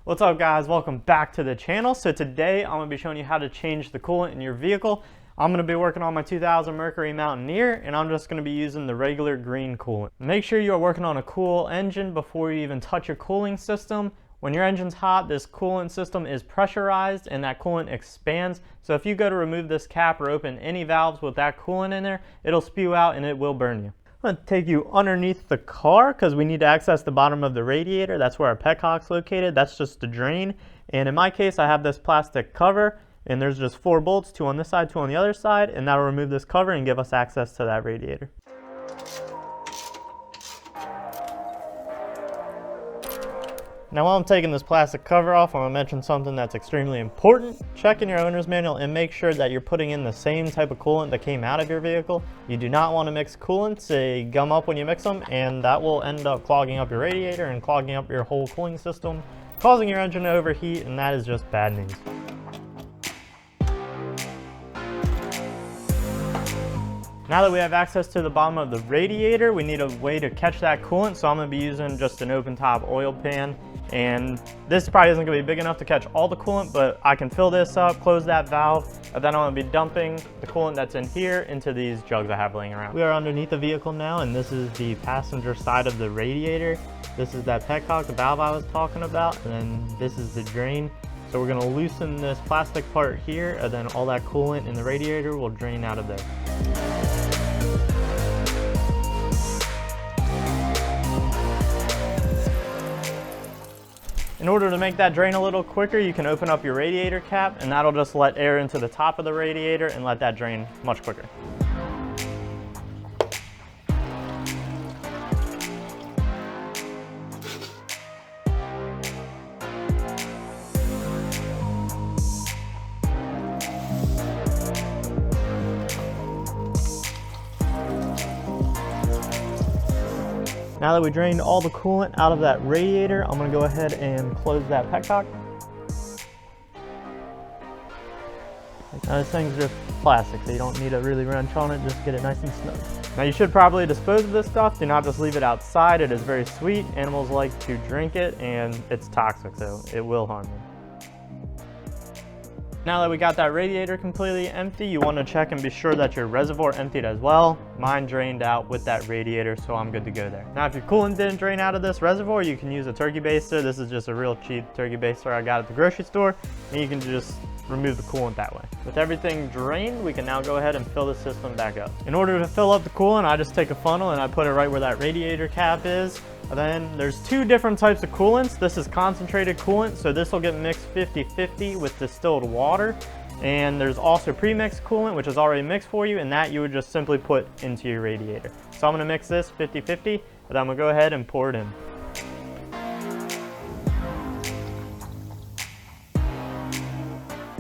What's up guys, welcome back to the channel. So today I'm going to be showing you how to change the coolant in your vehicle. I'm going to be working on my 2000 Mercury Mountaineer and I'm just going to be using the regular green coolant. Make sure you are working on a cool engine before you even touch your cooling system. When your engine's hot, this coolant system is pressurized and that coolant expands. So if you go to remove this cap or open any valves with that coolant in there, it'll spew out and it will burn you. I'm going to take you underneath the car because we need to access the bottom of the radiator. That's where our petcock's located. That's just the drain. And in my case, I have this plastic cover and there's just 4 bolts, 2 on this side, 2 on the other side, and that'll remove this cover and give us access to that radiator. Now while I'm taking this plastic cover off, I'm going to mention something that's extremely important. Check in your owner's manual and make sure that you're putting in the same type of coolant that came out of your vehicle. You do not want to mix coolants. They gum up when you mix them and that will end up clogging up your radiator and clogging up your whole cooling system, causing your engine to overheat, and that is just bad news. Now that we have access to the bottom of the radiator, we need a way to catch that coolant, so I'm going to be using just an open top oil pan. And this probably isn't going to be big enough to catch all the coolant, but I can fill this up, close that valve, and then I'm going to be dumping the coolant that's in here into these jugs I have laying around. We are underneath the vehicle now, and this is the passenger side of the radiator. This is that petcock, the valve I was talking about, and then this is the drain. So we're going to loosen this plastic part here, and then all that coolant in the radiator will drain out of there. In order to make that drain a little quicker, you can open up your radiator cap and that'll just let air into the top of the radiator and let that drain much quicker. Now that we drained all the coolant out of that radiator, I'm going to go ahead and close that petcock. Now this thing's just plastic, so you don't need to really wrench on it, just get it nice and snug. Now you should probably dispose of this stuff. Do not just leave it outside. It is very sweet. Animals like to drink it and it's toxic, so it will harm them. Now that we got that radiator completely empty, you want to check and be sure that your reservoir emptied as well. Mine drained out with that radiator, so I'm good to go there. Now if your coolant didn't drain out of this reservoir, you can use a turkey baster. This is just a real cheap turkey baster I got at the grocery store, and you can just remove the coolant that way. With everything drained, we can now go ahead and fill the system back up. In order to fill up the coolant, I just take a funnel and I put it right where that radiator cap is. And then there's 2 different types of coolants. This is concentrated coolant, so this will get mixed 50-50 with distilled water. And there's also pre-mixed coolant, which is already mixed for you, and that you would just simply put into your radiator. So I'm gonna mix this 50-50, but I'm gonna go ahead and pour it in.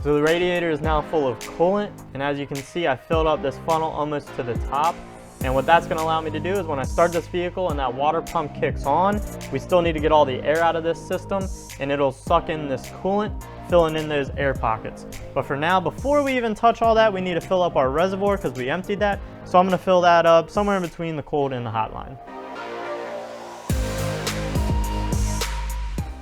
So the radiator is now full of coolant, and as you can see, I filled up this funnel almost to the top. And what that's going to allow me to do is when I start this vehicle and that water pump kicks on, we still need to get all the air out of this system, and it'll suck in this coolant, filling in those air pockets. But for now, before we even touch all that, we need to fill up our reservoir because we emptied that. So I'm going to fill that up somewhere in between the cold and the hot line.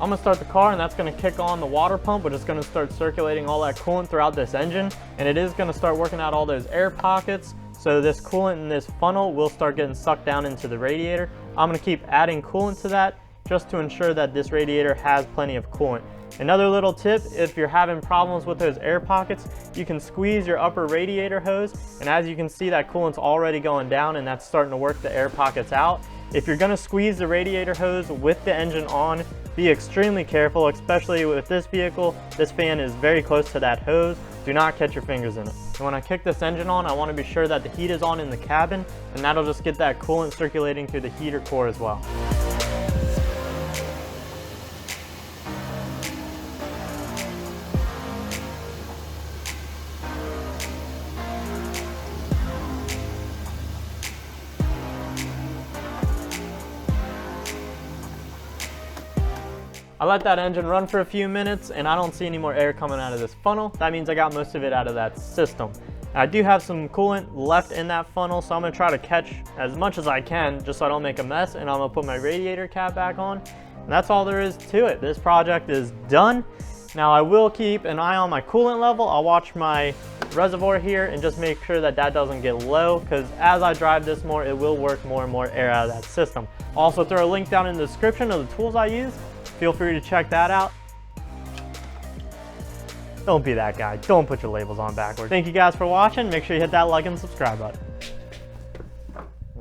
I'm going to start the car and that's going to kick on the water pump, which is going to start circulating all that coolant throughout this engine, and it is going to start working out all those air pockets. So this coolant in this funnel will start getting sucked down into the radiator. I'm going to keep adding coolant to that just to ensure that this radiator has plenty of coolant. Another little tip, if you're having problems with those air pockets, you can squeeze your upper radiator hose, and as you can see, that coolant's already going down and that's starting to work the air pockets out. If you're going to squeeze the radiator hose with the engine on, be extremely careful, especially with this vehicle. This fan is very close to that hose. Do not catch your fingers in it. And when I kick this engine on, I want to be sure that the heat is on in the cabin, and that'll just get that coolant circulating through the heater core as well. I let that engine run for a few minutes and I don't see any more air coming out of this funnel. That means I got most of it out of that system. I do have some coolant left in that funnel, so I'm gonna try to catch as much as I can just so I don't make a mess, and I'm gonna put my radiator cap back on. And that's all there is to it. This project is done. Now I will keep an eye on my coolant level. I'll watch my reservoir here and just make sure that that doesn't get low, because as I drive this more, it will work more and more air out of that system. Also throw a link down in the description of the tools I use. Feel free to check that out. Don't be that guy. Don't put your labels on backwards. Thank you guys for watching. Make sure you hit that like and subscribe button.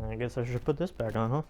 I guess I should put this back on, huh?